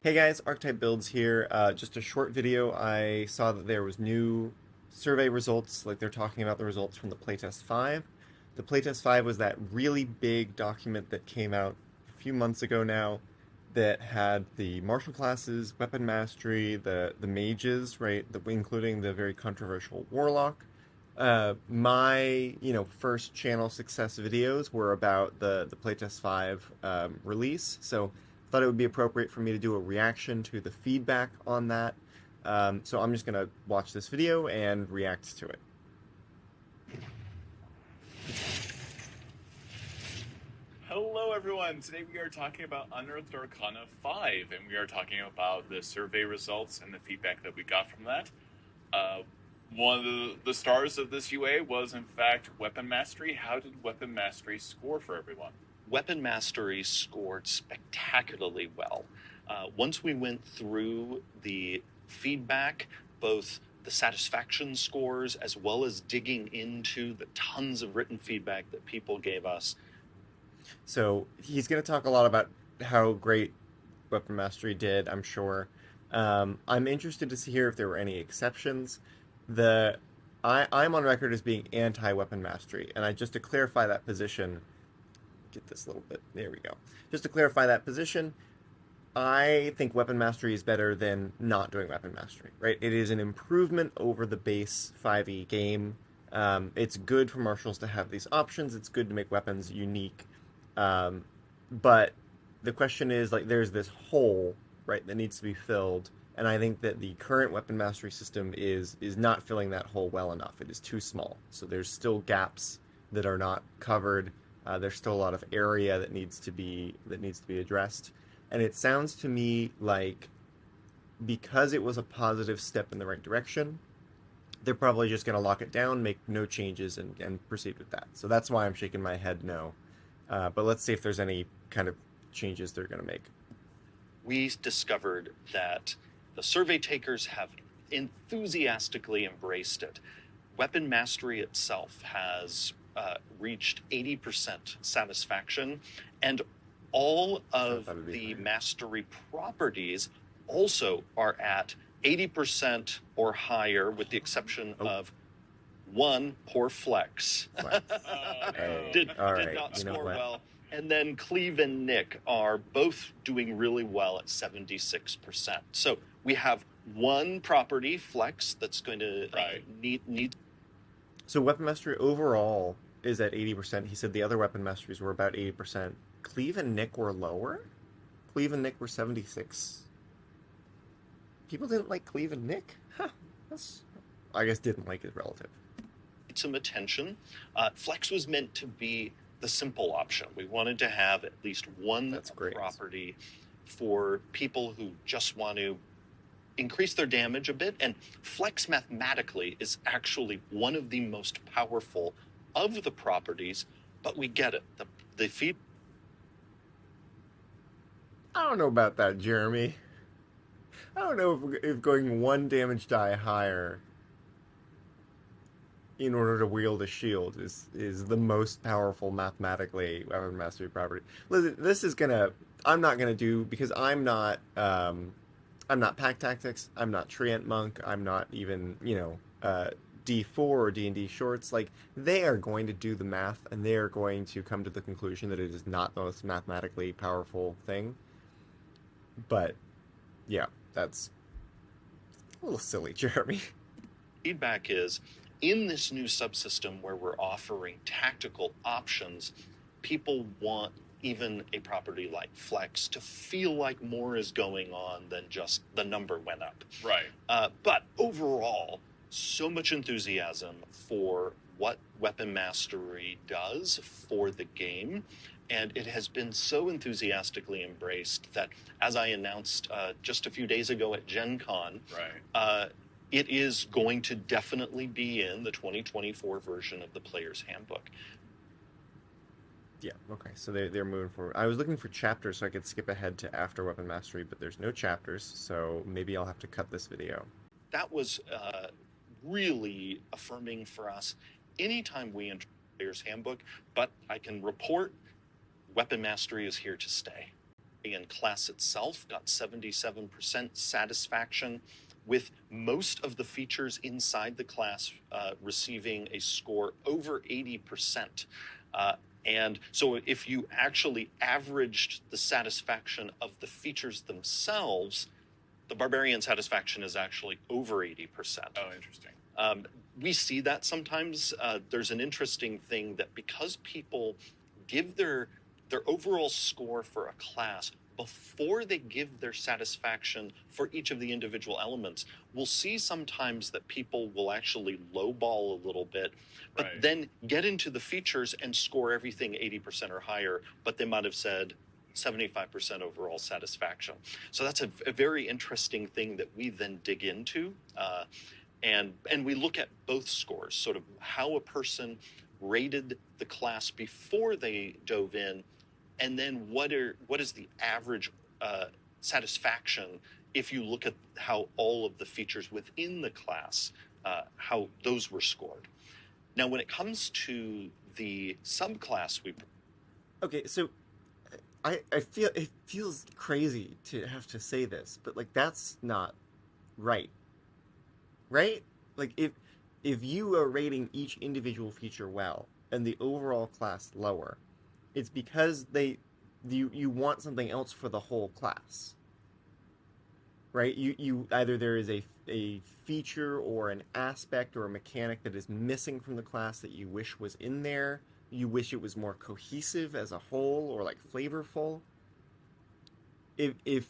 Hey guys, Archetype Builds here. Just a short video. I saw that there was new survey results, like they're talking about the results from the Playtest 5. The Playtest 5 was that really big document that came out a few months ago now that had the martial classes, weapon mastery, the mages, right, including the very controversial Warlock. My first channel success videos were about the Playtest 5 release, so thought it would be appropriate for me to do a reaction to the feedback on that. So I'm just going to watch this video and react to it. Hello everyone, today we are talking about Unearthed Arcana 5, and we are talking about the survey results and the feedback that we got from that. One of the stars of this UA was in fact Weapon Mastery. How did Weapon Mastery score for everyone? Weapon Mastery scored spectacularly well. Once we went through the feedback, both the satisfaction scores as well as digging into the tons of written feedback that people gave us. So he's going to talk a lot about how great Weapon Mastery did, I'm sure. I'm interested to hear if there were any exceptions. I'm on record as being anti-Weapon Mastery, and just to clarify that position, get this little bit, there we go. Just to clarify that position, I think Weapon Mastery is better than not doing Weapon Mastery, right? It is an improvement over the base 5e game. It's good for martials to have these options. It's good to make weapons unique. But the question is, like, there's this hole, right, that needs to be filled. And I think that the current Weapon Mastery system is not filling that hole well enough. It is too small. So there's still gaps that are not covered. There's still a lot of area that needs to be addressed. And it sounds to me like because it was a positive step in the right direction, they're probably just going to lock it down, make no changes, and proceed with that. So that's why I'm shaking my head no. But let's see if there's any kind of changes they're going to make. We discovered that the survey takers have enthusiastically embraced it. Weapon Mastery itself has reached 80% satisfaction, and all of the mastery properties also are at 80% or higher, with the exception of one, poor Flex. Did not score well. And then Cleve and Nick are both doing really well at 76%. So we have one property, Flex, that's going to need. So Weapon Mastery overall is at 80%. He said the other Weapon Masteries were about 80%. Cleve and Nick were lower? Cleve and Nick were 76. People didn't like Cleve and Nick? Huh. I guess didn't like is relative. Some attention. Flex was meant to be the simple option. We wanted to have at least one property for people who just want to increase their damage a bit, and Flex mathematically is actually one of the most powerful of the properties, but we get it. The feed. I don't know about that, Jeremy. I don't know if going one damage die higher in order to wield a shield is the most powerful mathematically Weapon Mastery property. Listen, this is I'm not gonna do, because I'm not Pack Tactics, I'm not Treant Monk, I'm not even, D4 or D&D shorts. Like, they are going to do the math, and they are going to come to the conclusion that it is not the most mathematically powerful thing. But, yeah, that's a little silly, Jeremy. Feedback is, in this new subsystem where we're offering tactical options, people want even a property like Flex to feel like more is going on than just the number went up. Right. But overall, so much enthusiasm for what Weapon Mastery does for the game. And it has been so enthusiastically embraced that, as I announced just a few days ago at Gen Con, it is going to definitely be in the 2024 version of the Player's Handbook. Yeah, okay, so they're moving forward. I was looking for chapters so I could skip ahead to after Weapon Mastery, but there's no chapters, so maybe I'll have to cut this video. That was really affirming for us anytime we enter the Player's Handbook, but I can report Weapon Mastery is here to stay. class itself got 77% satisfaction, with most of the features inside the class receiving a score over 80%. And so if you actually averaged the satisfaction of the features themselves, the barbarian satisfaction is actually over 80%. Oh, interesting. We see that sometimes. There's an interesting thing that because people give their overall score for a class before they give their satisfaction for each of the individual elements, we'll see sometimes that people will actually lowball a little bit, but Right. then get into the features and score everything 80% or higher, but they might have said 75% overall satisfaction. So that's a very interesting thing that we then dig into. And we look at both scores, sort of how a person rated the class before they dove in, and then what is the average satisfaction if you look at how all of the features within the class, how those were scored. Now, when it comes to the subclass Okay, so I feel it feels crazy to have to say this, but like that's not right. Right? Like if you are rating each individual feature well and the overall class lower, it's because you want something else for the whole class. Right? You either there is a feature or an aspect or a mechanic that is missing from the class that you wish was in there. You wish it was more cohesive as a whole or like flavorful. If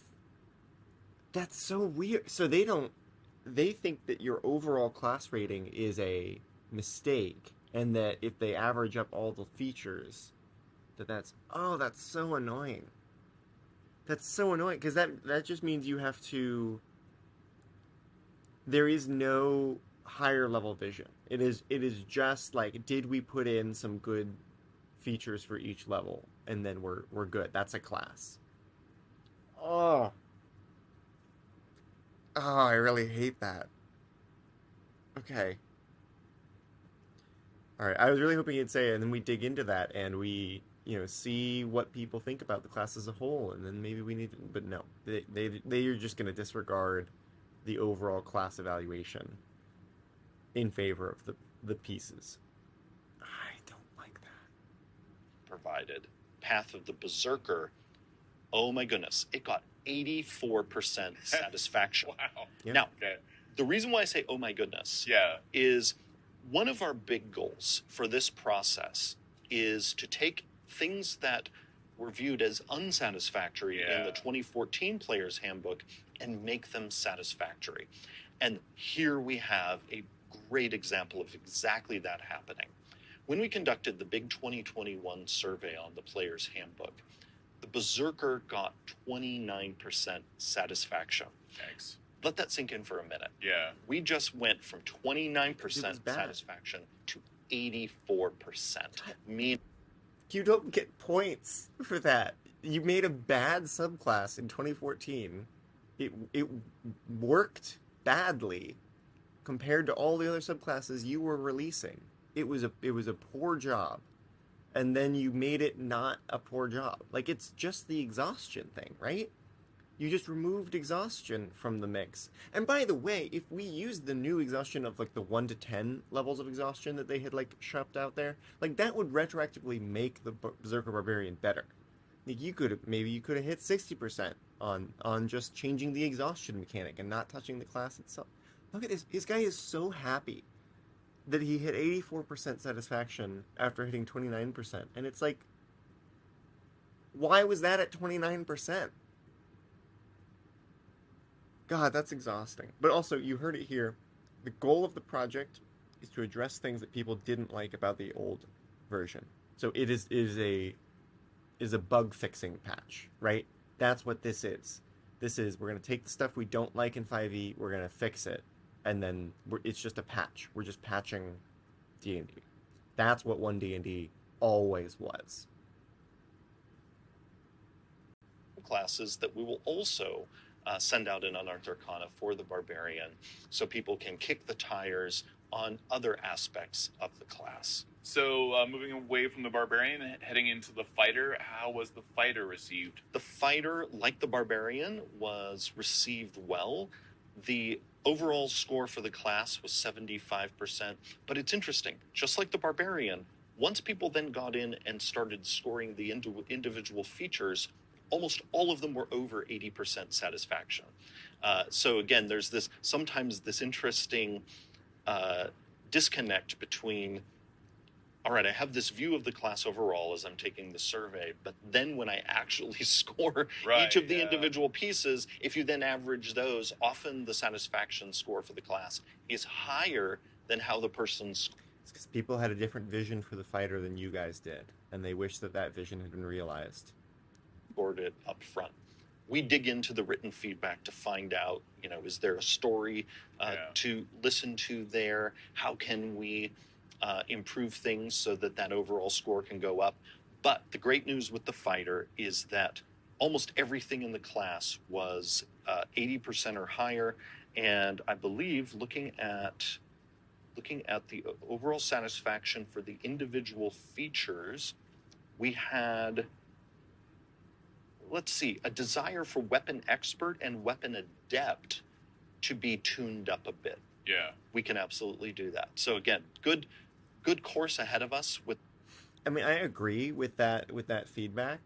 that's so weird. So they think that your overall class rating is a mistake and that if they average up all the features that's so annoying. That's so annoying because that just means you have to. There is no higher level vision. It is just like, did we put in some good features for each level and then we're good. That's a class. Oh. Oh, I really hate that. Okay. All right. I was really hoping you'd say it, and then we dig into that and we, see what people think about the class as a whole, and then maybe we need to, but no. They are just going to disregard the overall class evaluation in favor of the pieces. I don't like that. provided, Path of the Berserker, oh my goodness, it got 84% satisfaction. Wow. Yeah. Now, Okay. the reason why I say oh my goodness Yeah. is one of our big goals for this process is to take things that were viewed as unsatisfactory in the Yeah. 2014 Player's Handbook and make them satisfactory. And here we have a great example of exactly that happening. When we conducted the big 2021 survey on the Player's Handbook, the Berserker got 29% satisfaction. Thanks. Let that sink in for a minute. Yeah. We just went from 29% It was bad. satisfaction to 84%. Mean You don't get points for that. You made a bad subclass in 2014. It worked badly compared to all the other subclasses you were releasing. It was a poor job. And then you made it not a poor job. Like, it's just the exhaustion thing, right? You just removed exhaustion from the mix. And by the way, if we used the new exhaustion of like the 1 to 10 levels of exhaustion that they had like shopped out there, like that would retroactively make the Berserker Barbarian better. Like you could have hit 60% on just changing the exhaustion mechanic and not touching the class itself. Look at this. This guy is so happy that he hit 84% satisfaction after hitting 29%. And it's like, why was that at 29%? God, that's exhausting. But also, you heard it here. The goal of the project is to address things that people didn't like about the old version. So it is a bug fixing patch, right? That's what this is. This is, we're going to take the stuff we don't like in 5e, we're going to fix it, and then it's just a patch. We're just patching D&D. That's what OneD&D always was. classes that we will also send out in Unearthed Arcana for the Barbarian, so people can kick the tires on other aspects of the class. So moving away from the barbarian, heading into the fighter, how was the fighter received? The fighter, like the barbarian, was received well. The overall score for the class was 75%, but it's interesting. Just like the barbarian, once people then got in and started scoring the individual features, almost all of them were over 80% satisfaction. So again, there's sometimes this interesting disconnect between, all right, I have this view of the class overall as I'm taking the survey, but then when I actually score each of the individual pieces, if you then average those, often the satisfaction score for the class is higher than how the person's. It's because people had a different vision for the fighter than you guys did, and they wish that vision had been realized. Scored it up front. We dig into the written feedback to find out, is there a story to listen to there? How can we improve things so that overall score can go up? But the great news with the fighter is that almost everything in the class was 80% or higher, and I believe looking at the overall satisfaction for the individual features, we had, let's see, a desire for weapon expert and weapon adept to be tuned up a bit. Yeah, we can absolutely do that. So again, good course ahead of us. I mean, I agree with that feedback.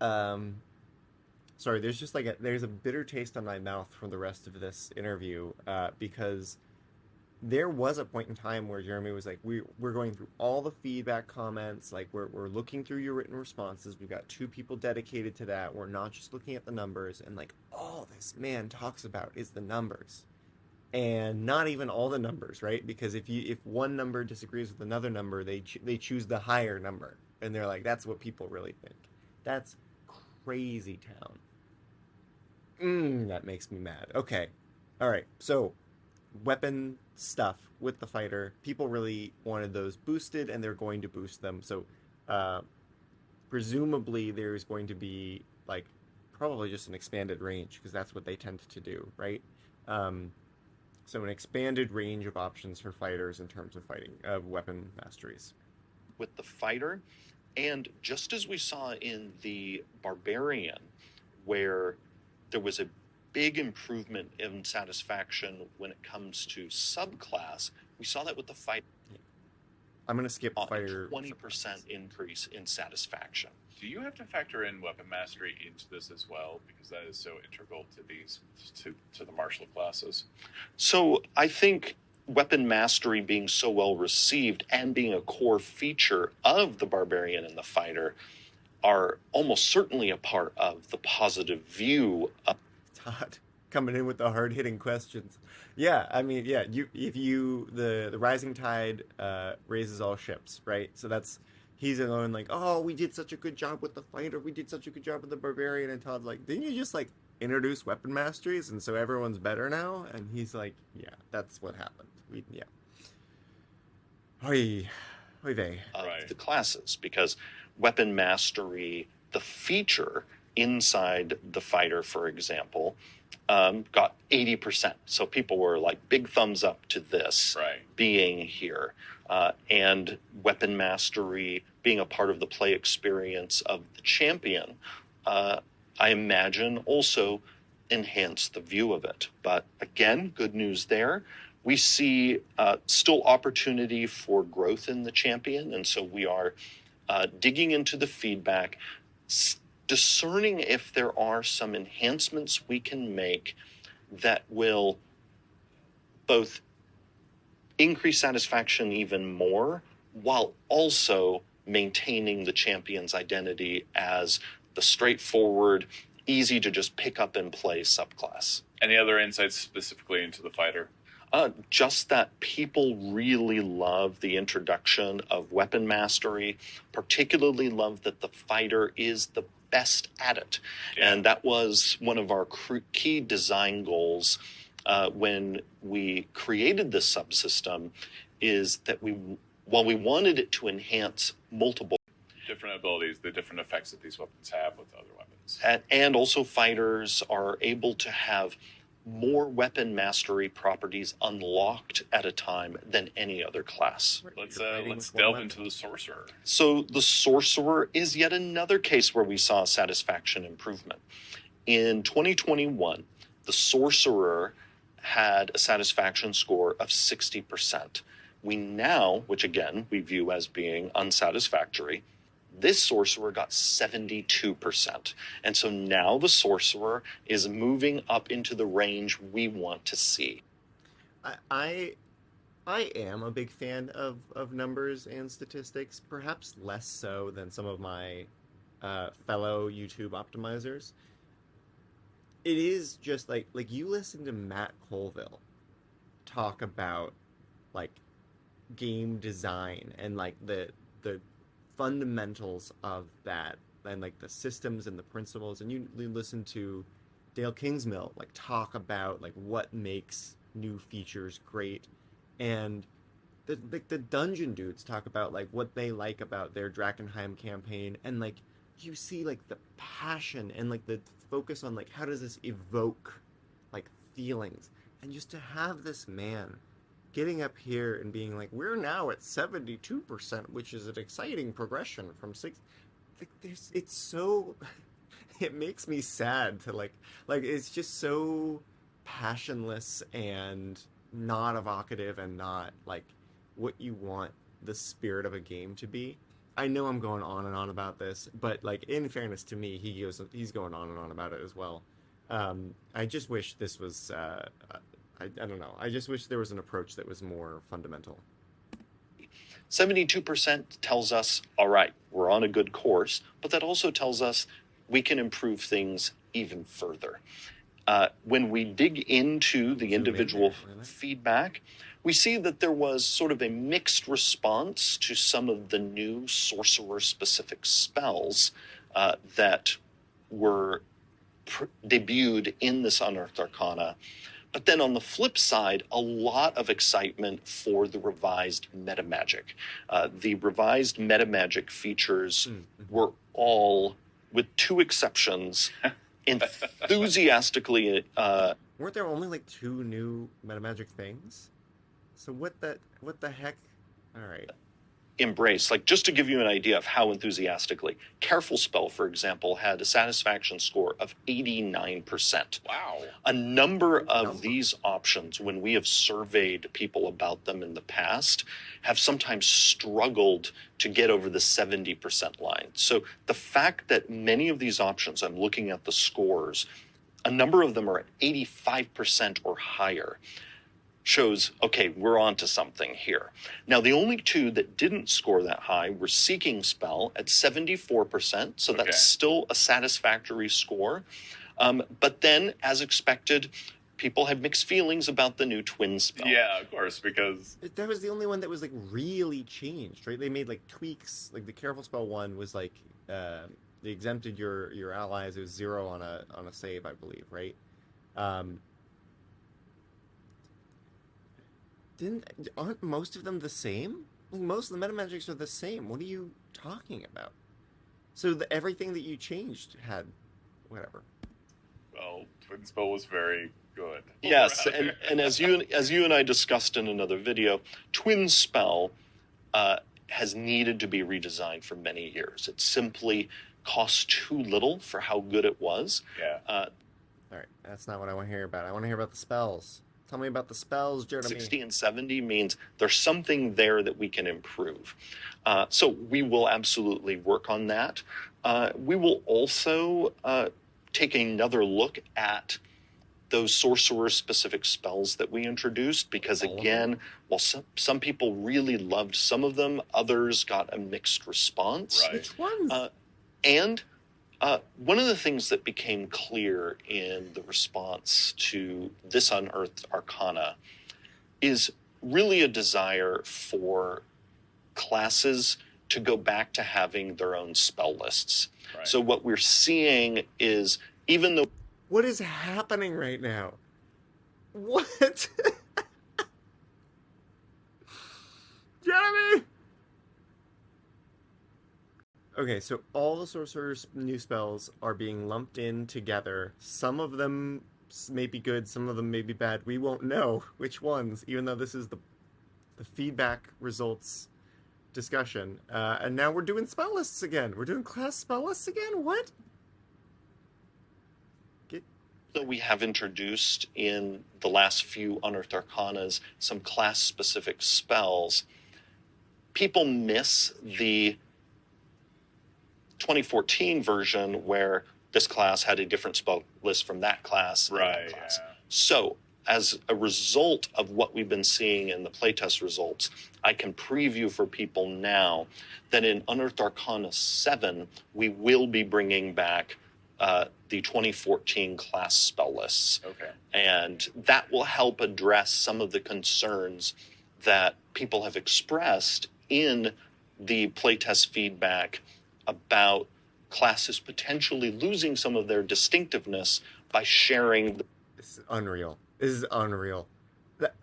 Sorry, there's just there's a bitter taste on my mouth from the rest of this interview because there was a point in time where Jeremy was like, we're going through all the feedback comments, like we're looking through your written responses. We've got 2 people dedicated to that. We're not just looking at the numbers, and like all this man talks about is the numbers. And not even all the numbers, right? Because if one number disagrees with another number, they choose the higher number, and they're like, that's what people really think. That's crazy town. That makes me mad. Okay, all right. So, weapon stuff with the fighter, people really wanted those boosted, and they're going to boost them. So, presumably, there's going to be probably just an expanded range because that's what they tend to do, right? So an expanded range of options for fighters in terms of weapon masteries. With the fighter, and just as we saw in the barbarian, where there was a big improvement in satisfaction when it comes to subclass, we saw that with the fighter. I'm going to skip fighter. 20% increase in satisfaction. Do you have to factor in weapon mastery into this as well? Because that is so integral to the martial classes. So I think weapon mastery being so well received and being a core feature of the barbarian and the fighter are almost certainly a part of the positive view of Todd coming in with the hard-hitting questions. Yeah, I mean, yeah, the rising tide raises all ships, right? So he's alone like, oh, we did such a good job with the fighter, we did such a good job with the barbarian, and Todd's like, didn't you just introduce weapon masteries and so everyone's better now? And he's like, yeah, that's what happened. Oy vey. The classes, because weapon mastery, the feature inside the fighter, for example, got 80%. So people were like, big thumbs up to this being here. And weapon mastery being a part of the play experience of the champion, I imagine also enhanced the view of it. But again, good news there. We see still opportunity for growth in the champion, and so we are digging into the feedback, discerning if there are some enhancements we can make that will both increase satisfaction even more while also maintaining the champion's identity as the straightforward, easy to just pick up and play subclass. Any other insights specifically into the fighter? Just that people really love the introduction of weapon mastery, particularly love that the fighter is the best at it. Yeah. And that was one of our key design goals when we created this subsystem, is that while we wanted it to enhance multiple different abilities, the different effects that these weapons have with other weapons. And also fighters are able to have more weapon mastery properties unlocked at a time than any other class. Let's You're fighting let's with one delve weapon. into the sorcerer. So the sorcerer is yet another case where we saw a satisfaction improvement. In 2021, the sorcerer had a satisfaction score of 60%. We now, which again we view as being unsatisfactory, this sorcerer got 72%. And so now the sorcerer is moving up into the range we want to see. I am a big fan of numbers and statistics, perhaps less so than some of my fellow YouTube optimizers. It is just like you listen to Matt Colville talk about like game design and like the fundamentals of that and like the systems and the principles, and you listen to Dale Kingsmill like talk about like what makes new features great, and the dungeon dudes talk about like what they like about their Drakkenheim campaign, and like you see like the passion and like the focus on like how does this evoke like feelings, and just to have this man getting up here and being like, we're now at 72%, which is an exciting progression from six. Like, it's so, it makes me sad to like it's just so passionless and not evocative and not like what you want the spirit of a game to be. I know I'm going on and on about this, but like in fairness to me, he's going on and on about it as well. I just wish this was I don't know. I just wish there was an approach that was more fundamental. 72% tells us, all right, we're on a good course, but that also tells us we can improve things even further. When we dig into the individual feedback, we see that there was sort of a mixed response to some of the new sorcerer-specific spells that were debuted in this Unearthed Arcana. But then on the flip side, a lot of excitement for the revised metamagic. The revised metamagic features were all, with two exceptions, enthusiastically. Weren't there only like 2 new metamagic things? So what the heck? All right. Embrace. Like, just to give you an idea of how enthusiastically, Careful Spell, for example, had a satisfaction score of 89%. Wow. A number of these options, when we have surveyed people about them in the past, have sometimes struggled to get over the 70% line. So the fact that many of these options, I'm looking at the scores, a number of them are at 85% or higher, shows, okay, we're on to something here. Now, the only 2 that didn't score that high were Seeking Spell at 74%, so Okay. that's still a satisfactory score. But then, as expected, people had mixed feelings about the new Twin Spell. Yeah, of course, because That was the only one that was like really changed, right? They made like tweaks. Like the Careful Spell one was like they exempted your allies. It was 0 on a save, I believe, right? Aren't most of them the same? Like most of the metamagics are the same. What are you talking about? So everything that you changed had whatever. well, Twin Spell was very good. Yes, and as you and I discussed in another video, Twin Spell has needed to be redesigned for many years. It simply cost too little for how good it was. Yeah. All right, that's not what I want to hear about. I want to hear about the spells. Tell me about the spells, Jeremy. 60 and 70 means there's something there that we can improve. So we will absolutely work on that. We will also take another look at those sorcerer-specific spells that we introduced, because again, while some people really loved some of them, others got a mixed response. Right. Which ones? And one of the things that became clear in the response to this Unearthed Arcana is really a desire for classes to go back to having their own spell lists. Right. So what we're seeing is, even though What is happening right now? What? Jeremy! Okay, so all the sorcerer's new spells are being lumped in together. Some of them may be good, some of them may be bad. We won't know which ones, even though this is the feedback results discussion. And now we're doing spell lists again. We're doing class spell lists again? What? So we have introduced in the last few Unearthed Arcanas some class-specific spells. People miss the 2014 version where this class had a different spell list from that class. Right. And that class. Yeah. So, as a result of what we've been seeing in the playtest results, I can preview for people now that in Unearthed Arcana 7, we will be bringing back the 2014 class spell lists. Okay. And that will help address some of the concerns that people have expressed in the playtest feedback about classes potentially losing some of their distinctiveness by sharing. This is unreal. This is unreal.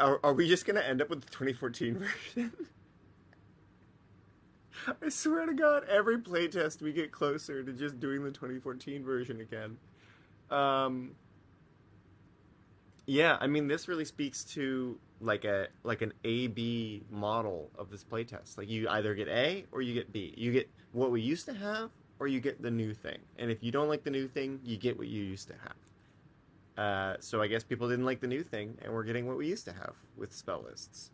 Are we just going to end up with the 2014 version? I swear to God, every playtest we get closer to just doing the 2014 version again. Yeah, I mean, this really speaks to like an A/B model of this playtest. Like you either get A or you get B. You get what we used to have or you get the new thing. And if you don't like the new thing, you get what you used to have. So I guess people didn't like the new thing, and we're getting what we used to have with spell lists.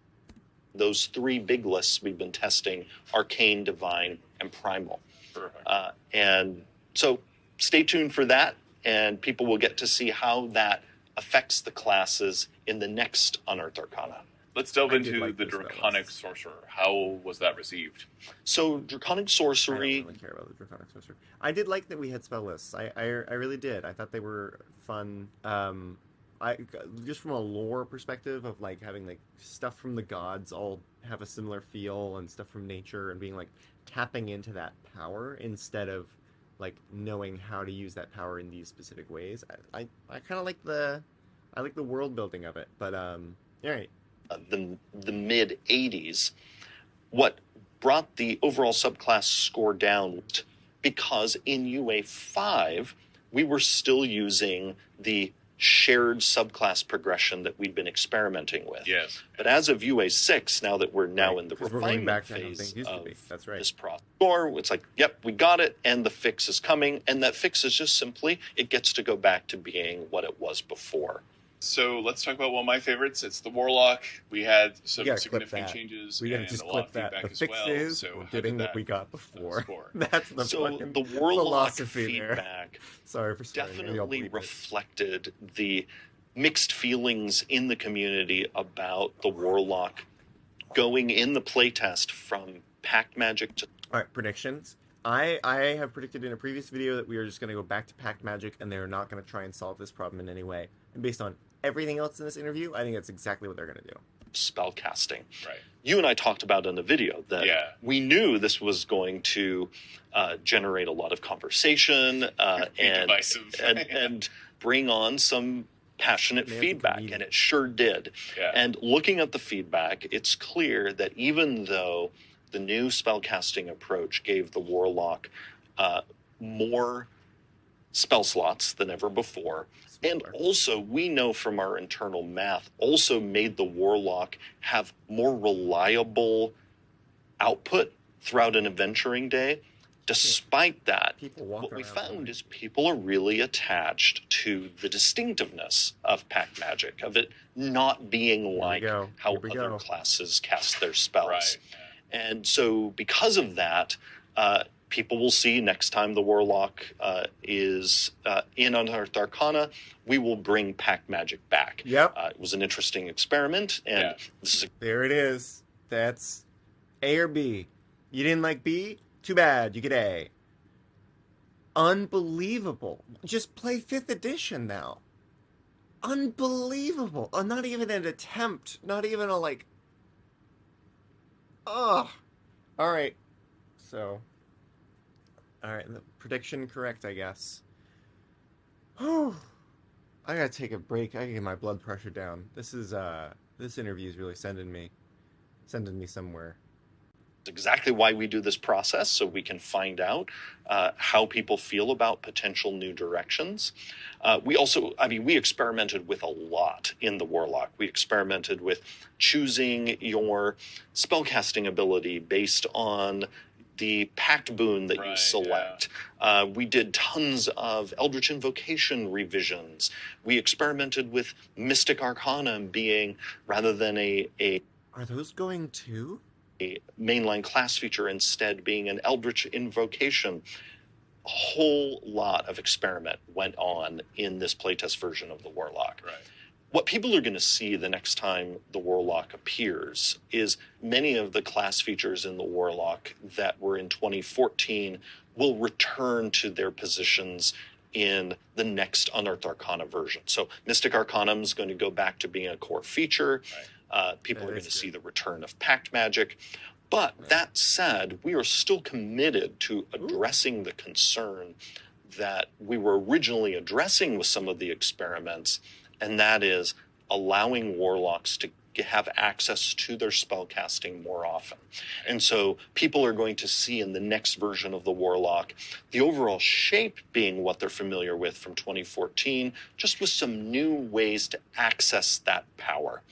Those three big lists we've been testing: Arcane, Divine, and Primal. Perfect. And so stay tuned for that, and people will get to see how that affects the classes in the next Unearthed Arcana. Let's delve I did into like the those Draconic spells. Sorcerer. How was that received? So Draconic I Sorcery, don't really care about the Draconic Sorcerer. I did like that we had spell lists. I really did. I thought they were fun. I just from a lore perspective of like having like stuff from the gods all have a similar feel and stuff from nature and being like tapping into that power instead of like knowing how to use that power in these specific ways. I kind of like the world building of it. But all right. the mid 80s, what brought the overall subclass score down because in UA 5 we were still using the shared subclass progression that we'd been experimenting with. Yes. But as of UA 6, now that we're now Right, in the 'cause we're going refinement back to how phase things used to of be. That's right. this process, or it's like, yep, we got it, and the fix is coming, and that fix is just simply it gets to go back to being what it was before. So let's talk about one of my favorites. It's the Warlock. We had some gotta clip significant that. changes We gotta and just a lot clip of that. feedback The as fix well. is So we're how getting did what we got before. score? That's the So fucking the Warlock philosophy there. feedback Sorry for swearing. Maybe I'll definitely bleep it. reflected the mixed feelings in the community about the Warlock going in the playtest from Pact Magic to All right, predictions. I have predicted in a previous video that we are just going to go back to Pact Magic and they're not going to try and solve this problem in any way. And based on everything else in this interview, I think that's exactly what they're going to do. spellcasting. Right. You and I talked about in the video that we knew this was going to generate a lot of conversation and, divisive. and bring on some passionate Man, feedback, convenient. and it sure did. Yeah. And looking at the feedback, it's clear that even though the new spellcasting approach gave the Warlock more spell slots than ever before, and Spoiler. also we know from our internal math also made the Warlock have more reliable output throughout an adventuring day. Despite that, People walking what we around found going, is people are really attached to the distinctiveness of Pact Magic, of it not being like go. how Here we other go. classes cast their spells. Right. And so because of that, people will see next time the Warlock is in Unearthed Arcana, we will bring Pact Magic back. Yep. It was an interesting experiment, and Yeah. this is There it is. That's A or B. You didn't like B? Too bad. You get A. Unbelievable. Just play 5th edition now. Unbelievable. Not even an attempt. Not even a like. Ugh. Alright. So. Alright. The prediction correct, I guess. Whew. I gotta take a break. I gotta get my blood pressure down. This interview is really sending me somewhere. exactly why we do this process, so we can find out how people feel about potential new directions. We also, we experimented with a lot in the Warlock. We experimented with choosing your spellcasting ability based on the pact boon that you select. Yeah. We did tons of Eldritch Invocation revisions. We experimented with Mystic Arcana being, rather than a Are those going too? A mainline class feature, instead being an Eldritch Invocation. A whole lot of experiment went on in this playtest version of the Warlock. Right. What people are going to see the next time the Warlock appears is many of the class features in the Warlock that were in 2014 will return to their positions in the next Unearthed Arcana version. So Mystic Arcanum is going to go back to being a core feature. Right. People are going to see the return of Pact Magic. But that said, we are still committed to addressing the concern that we were originally addressing with some of the experiments, and that is allowing Warlocks to have access to their spellcasting more often. And so people are going to see in the next version of the Warlock the overall shape being what they're familiar with from 2014, just with some new ways to access that power.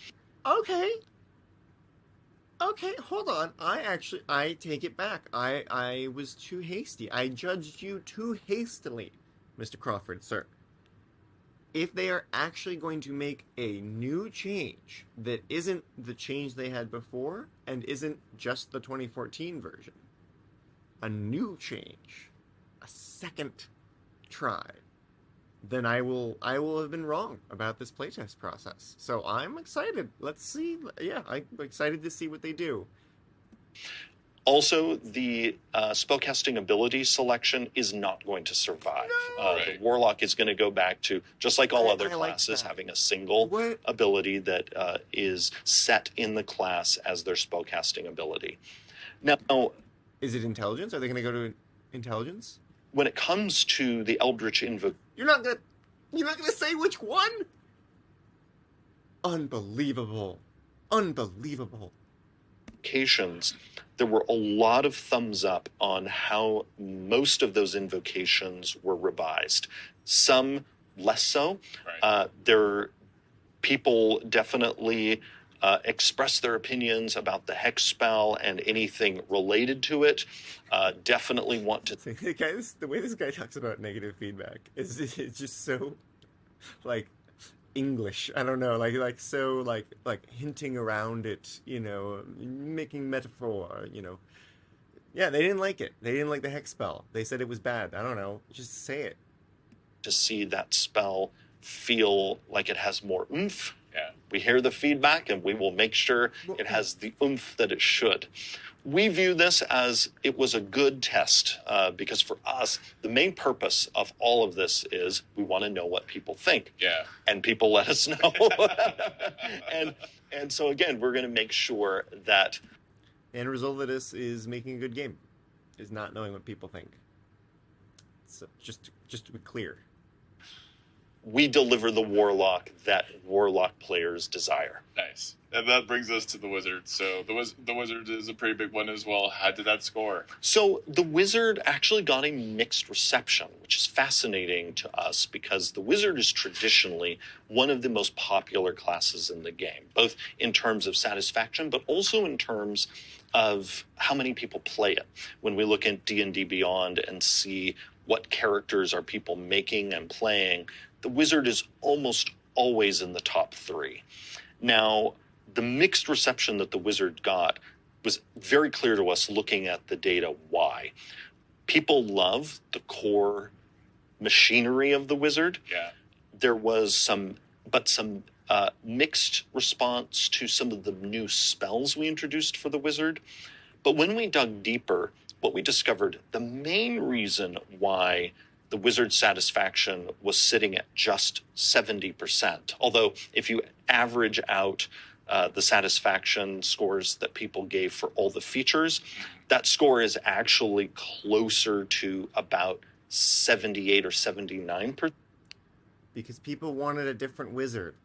Okay, hold on. I take it back. I was too hasty. I judged you too hastily, Mr. Crawford, sir. If they are actually going to make a new change that isn't the change they had before and isn't just the 2014 version, a new change, a second try, then I will have been wrong about this playtest process. So I'm excited. Let's see. Yeah, I'm excited to see what they do. Also, the spellcasting ability selection is not going to survive. No! The Warlock is going to go back to, just like all other classes, having a single ability that is set in the class as their spellcasting ability. Now, is it intelligence? Are they going to go to intelligence? When it comes to the Eldritch Invocation, you're not gonna say which one? Unbelievable. There were a lot of thumbs up on how most of those invocations were revised. Some less so. Right. People definitely express their opinions about the hex spell and anything related to it. Definitely want to. The way this guy talks about negative feedback is it's just so like English. I don't know, like hinting around it, making metaphor, Yeah, they didn't like it. They didn't like the hex spell. They said it was bad. I don't know. Just say it. To see that spell feel like it has more oomph. Yeah. We hear the feedback and we will make sure it has the oomph that it should. We view this as it was a good test because for us, the main purpose of all of this is we want to know what people think. Yeah. And people let us know. and so again, we're going to make sure that the end result of this is making a good game, is not knowing what people think. So just to be clear. We deliver the Warlock that Warlock players desire. Nice. And that brings us to the Wizard. So the Wizard is a pretty big one as well. How did that score? So the Wizard actually got a mixed reception, which is fascinating to us because the Wizard is traditionally one of the most popular classes in the game, both in terms of satisfaction, but also in terms of how many people play it. When we look at D&D Beyond and see what characters are people making and playing, the Wizard is almost always in the top 3. Now, the mixed reception that the Wizard got was very clear to us looking at the data why. People love the core machinery of the Wizard. Yeah. There was some mixed response to some of the new spells we introduced for the Wizard. But when we dug deeper, what we discovered, the main reason why the Wizard satisfaction was sitting at just 70%. Although if you average out the satisfaction scores that people gave for all the features, that score is actually closer to about 78 or 79%. Because people wanted a different Wizard.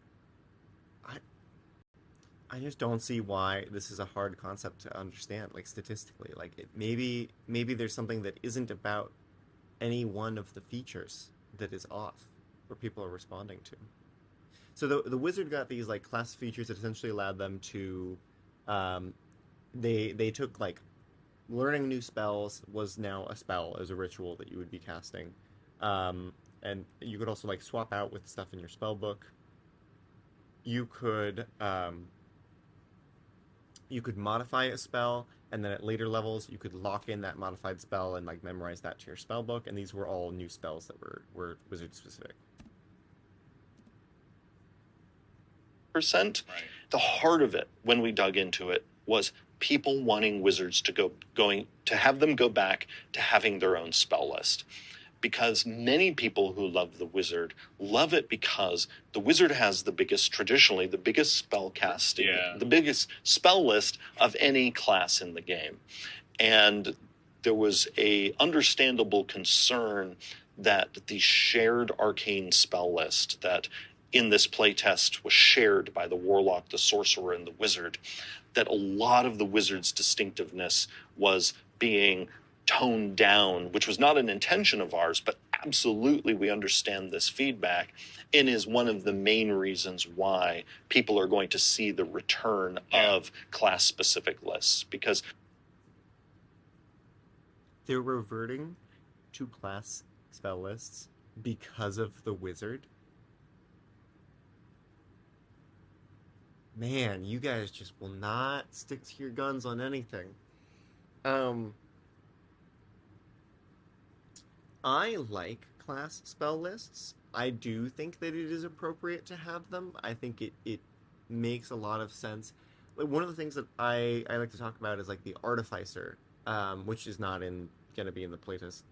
I just don't see why this is a hard concept to understand, like statistically. Like maybe there's something that isn't about any one of the features that is off, or people are responding to. So the wizard got these like class features that essentially allowed them to, um, they took like learning new spells was now a spell as a ritual that you would be casting, um, and you could also like swap out with stuff in your spell book. You could you could modify a spell, and then at later levels you could lock in that modified spell and like memorize that to your spell book. And these were all new spells that were wizard specific. Percent. Right. The heart of it, when we dug into it, was people wanting wizards to going to have them go back to having their own spell list. Because many people who love the wizard love it because the wizard has traditionally the biggest spell casting, the biggest spell list of any class in the game. And there was a understandable concern that the shared arcane spell list that in this playtest was shared by the warlock, the sorcerer, and the wizard, that a lot of the wizard's distinctiveness was being toned down, which was not an intention of ours, but absolutely we understand this feedback and is one of the main reasons why people are going to see the return of class-specific lists, because they're reverting to class spell lists because of the wizard. Man, you guys just will not stick to your guns on anything. I like class spell lists. I do think that it is appropriate to have them. I think it makes a lot of sense. Like one of the things that I like to talk about is like the artificer, which is not gonna be in the playtest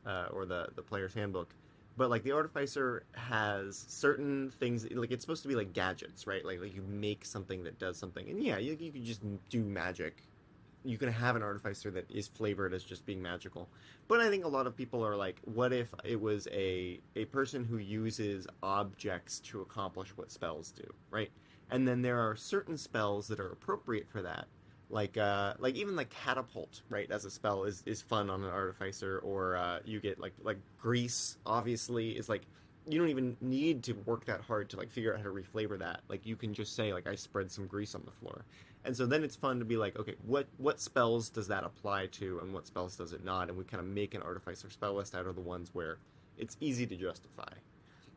or the player's handbook. But like the artificer has certain things, like it's supposed to be like gadgets, right? Like you make something that does something, and yeah, you can just do magic. You can have an artificer that is flavored as just being magical. But I think a lot of people are like, what if it was a person who uses objects to accomplish what spells do, right? And then there are certain spells that are appropriate for that. Like even like catapult, right, as a spell is fun on an artificer, or you get like grease obviously is like you don't even need to work that hard to like figure out how to reflavor that. Like you can just say like I spread some grease on the floor. And so then it's fun to be like, okay, what spells does that apply to and what spells does it not? And we kind of make an artificer spell list out of the ones where it's easy to justify.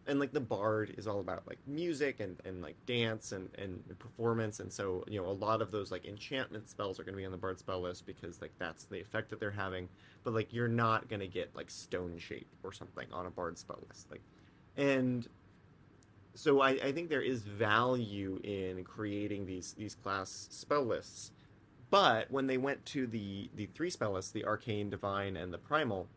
And like the bard is all about like music and like dance and performance, and so a lot of those like enchantment spells are going to be on the bard spell list because like that's the effect that they're having. But like you're not going to get like stone shape or something on a bard spell list, like. And so I think there is value in creating these class spell lists. But when they went to the three spell lists, the arcane, divine, and the primal,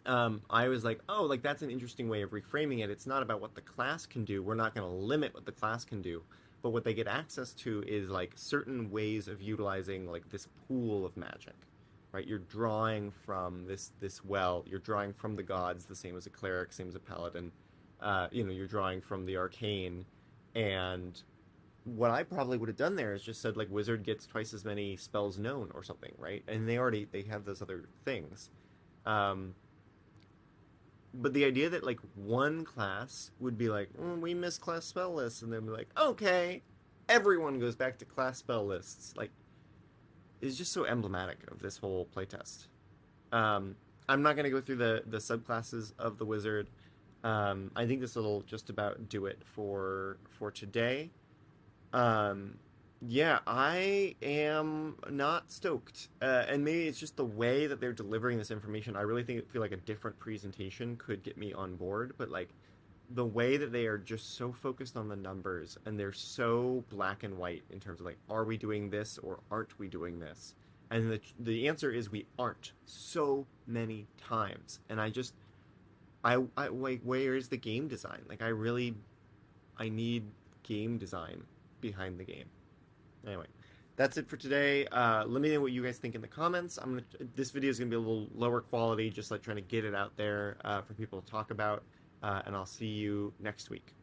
I was like, oh, like that's an interesting way of reframing it. It's not about what the class can do. We're not going to limit what the class can do, but what they get access to is like certain ways of utilizing like this pool of magic, right? You're drawing from this well. You're drawing from the gods, the same as a cleric, same as a paladin. You're drawing from the arcane, and what I probably would have done there is just said like wizard gets twice as many spells known or something, right? And they have those other things. But the idea that like one class would be like, we miss class spell lists, and then be like, okay, everyone goes back to class spell lists, like, is just so emblematic of this whole playtest. I'm not gonna go through the subclasses of the wizard. I think this will just about do it for today. Yeah, I am not stoked, and maybe it's just the way that they're delivering this information. I really feel like a different presentation could get me on board, but like the way that they are just so focused on the numbers and they're so black and white in terms of like, are we doing this or aren't we doing this? And the answer is we aren't so many times, and I like, where is the game design? Like I need game design behind the game. Anyway, that's it for today. Let me know what you guys think in the comments. This video is gonna be a little lower quality, just like trying to get it out there for people to talk about. And I'll see you next week.